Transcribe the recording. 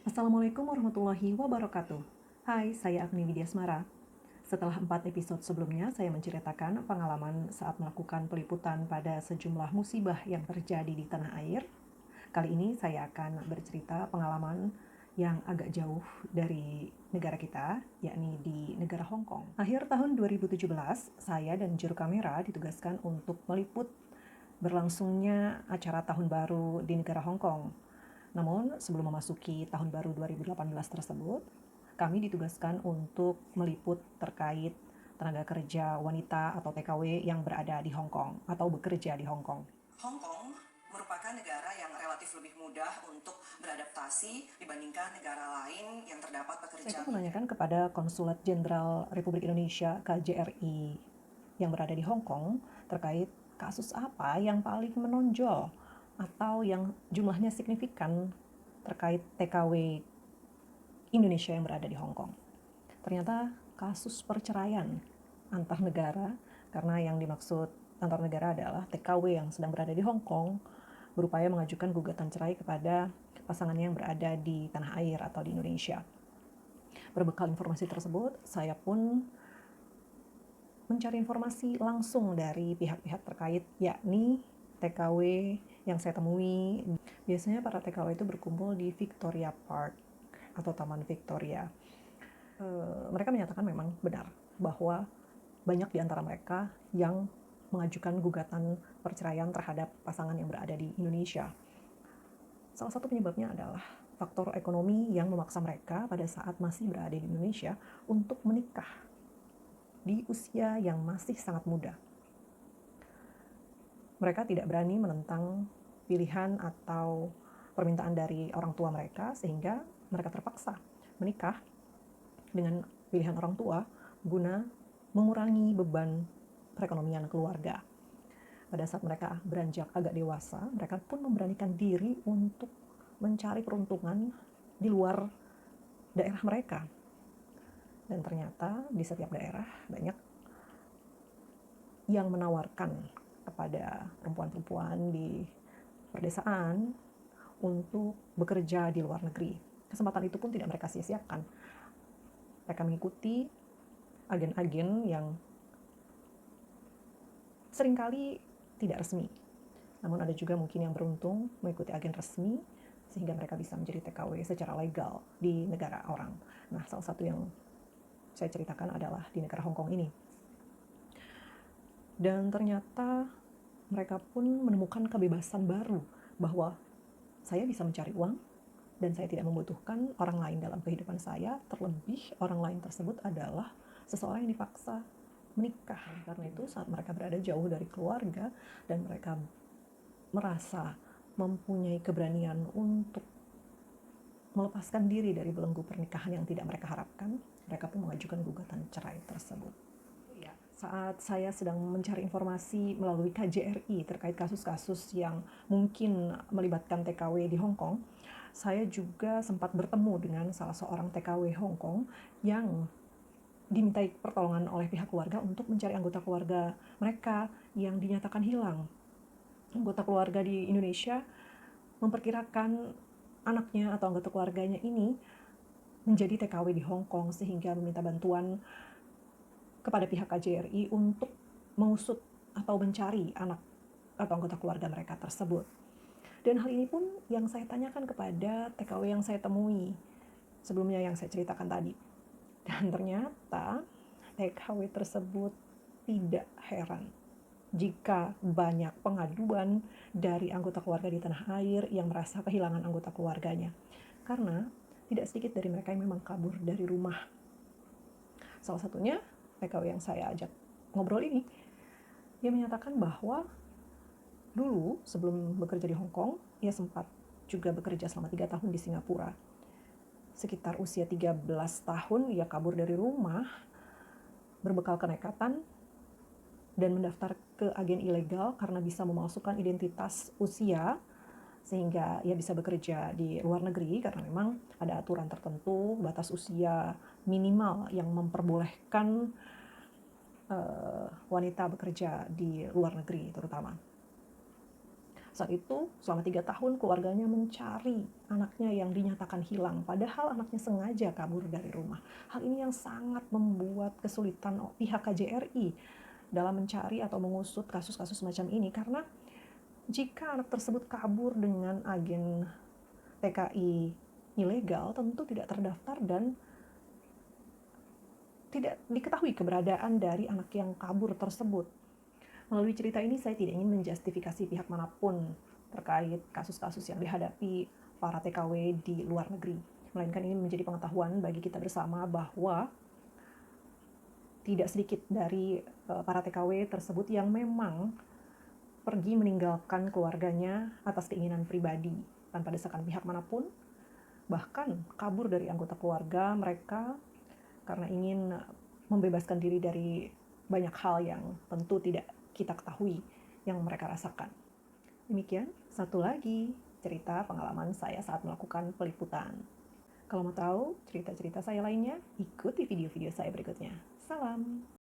Assalamualaikum warahmatullahi wabarakatuh. Hai, saya Agni Widyasmara. Setelah 4 episode sebelumnya, saya menceritakan pengalaman saat melakukan peliputan pada sejumlah musibah yang terjadi di tanah air. Kali ini saya akan bercerita pengalaman yang agak jauh dari negara kita, yakni di negara Hong Kong. Akhir tahun 2017, saya dan juru kamera ditugaskan untuk meliput berlangsungnya acara Tahun Baru di negara Hong Kong. Namun, sebelum memasuki tahun baru 2018 tersebut, kami ditugaskan untuk meliput terkait tenaga kerja wanita atau TKW yang berada di Hong Kong atau bekerja di Hong Kong. Hong Kong merupakan negara yang relatif lebih mudah untuk beradaptasi dibandingkan negara lain yang terdapat pekerjaan. Saya pun menanyakan kepada Konsulat Jenderal Republik Indonesia (KJRI) yang berada di Hong Kong terkait kasus apa yang paling menonjol atau yang jumlahnya signifikan terkait TKW Indonesia yang berada di Hong Kong. Ternyata kasus perceraian antar negara, karena yang dimaksud antar negara adalah TKW yang sedang berada di Hong Kong berupaya mengajukan gugatan cerai kepada pasangannya yang berada di tanah air atau di Indonesia. Berbekal informasi tersebut, saya pun mencari informasi langsung dari pihak-pihak terkait, yakni TKW yang saya temui. Biasanya para TKW itu berkumpul di Victoria Park atau Taman Victoria. Mereka menyatakan memang benar bahwa banyak di antara mereka yang mengajukan gugatan perceraian terhadap pasangan yang berada di Indonesia. Salah satu penyebabnya adalah faktor ekonomi yang memaksa mereka pada saat masih berada di Indonesia untuk menikah di usia yang masih sangat muda. Mereka tidak berani menentang pilihan atau permintaan dari orang tua mereka, sehingga mereka terpaksa menikah dengan pilihan orang tua guna mengurangi beban perekonomian keluarga. Pada saat mereka beranjak agak dewasa, mereka pun memberanikan diri untuk mencari peruntungan di luar daerah mereka. Dan ternyata di setiap daerah banyak yang menawarkan kepada perempuan-perempuan di perdesaan untuk bekerja di luar negeri. Kesempatan itu pun tidak mereka sia-siakan. Mereka mengikuti agen-agen yang seringkali tidak resmi. Namun ada juga mungkin yang beruntung mengikuti agen resmi sehingga mereka bisa menjadi TKW secara legal di negara orang. Nah, salah satu yang saya ceritakan adalah di negara Hong Kong ini. Dan ternyata mereka pun menemukan kebebasan baru bahwa saya bisa mencari uang dan saya tidak membutuhkan orang lain dalam kehidupan saya. Terlebih orang lain tersebut adalah seseorang yang dipaksa menikah. Karena itu saat mereka berada jauh dari keluarga dan mereka merasa mempunyai keberanian untuk melepaskan diri dari belenggu pernikahan yang tidak mereka harapkan, mereka pun mengajukan gugatan cerai tersebut. Saat saya sedang mencari informasi melalui KJRI terkait kasus-kasus yang mungkin melibatkan TKW di Hong Kong, saya juga sempat bertemu dengan salah seorang TKW Hong Kong yang dimintai pertolongan oleh pihak keluarga untuk mencari anggota keluarga mereka yang dinyatakan hilang. Anggota keluarga di Indonesia memperkirakan anaknya atau anggota keluarganya ini menjadi TKW di Hong Kong sehingga meminta bantuan kepada pihak KJRI untuk mengusut atau mencari anak atau anggota keluarga mereka tersebut. Dan hal ini pun yang saya tanyakan kepada TKW yang saya temui sebelumnya yang saya ceritakan tadi. Dan ternyata TKW tersebut tidak heran jika banyak pengaduan dari anggota keluarga di tanah air yang merasa kehilangan anggota keluarganya. Karena tidak sedikit dari mereka yang memang kabur dari rumah. Salah satunya TKW yang saya ajak ngobrol ini, dia menyatakan bahwa dulu sebelum bekerja di Hong Kong, ia sempat juga bekerja selama 3 tahun di Singapura. Sekitar usia 13 tahun, ia kabur dari rumah, berbekal kenekatan, dan mendaftar ke agen ilegal karena bisa memalsukan identitas usia, sehingga ia bisa bekerja di luar negeri karena memang ada aturan tertentu, batas usia minimal yang memperbolehkan wanita bekerja di luar negeri terutama. Saat itu, selama 3 tahun keluarganya mencari anaknya yang dinyatakan hilang, padahal anaknya sengaja kabur dari rumah. Hal ini yang sangat membuat kesulitan pihak KJRI dalam mencari atau mengusut kasus-kasus semacam ini, karena jika anak tersebut kabur dengan agen TKI ilegal, tentu tidak terdaftar dan tidak diketahui keberadaan dari anak yang kabur tersebut. Melalui cerita ini saya tidak ingin menjustifikasi pihak manapun terkait kasus-kasus yang dihadapi para TKW di luar negeri. Melainkan ini menjadi pengetahuan bagi kita bersama bahwa tidak sedikit dari para TKW tersebut yang memang pergi meninggalkan keluarganya atas keinginan pribadi tanpa desakan pihak manapun, bahkan kabur dari anggota keluarga mereka karena ingin membebaskan diri dari banyak hal yang tentu tidak kita ketahui yang mereka rasakan. Demikian, satu lagi cerita pengalaman saya saat melakukan peliputan. Kalau mau tahu cerita-cerita saya lainnya, ikuti video-video saya berikutnya. Salam!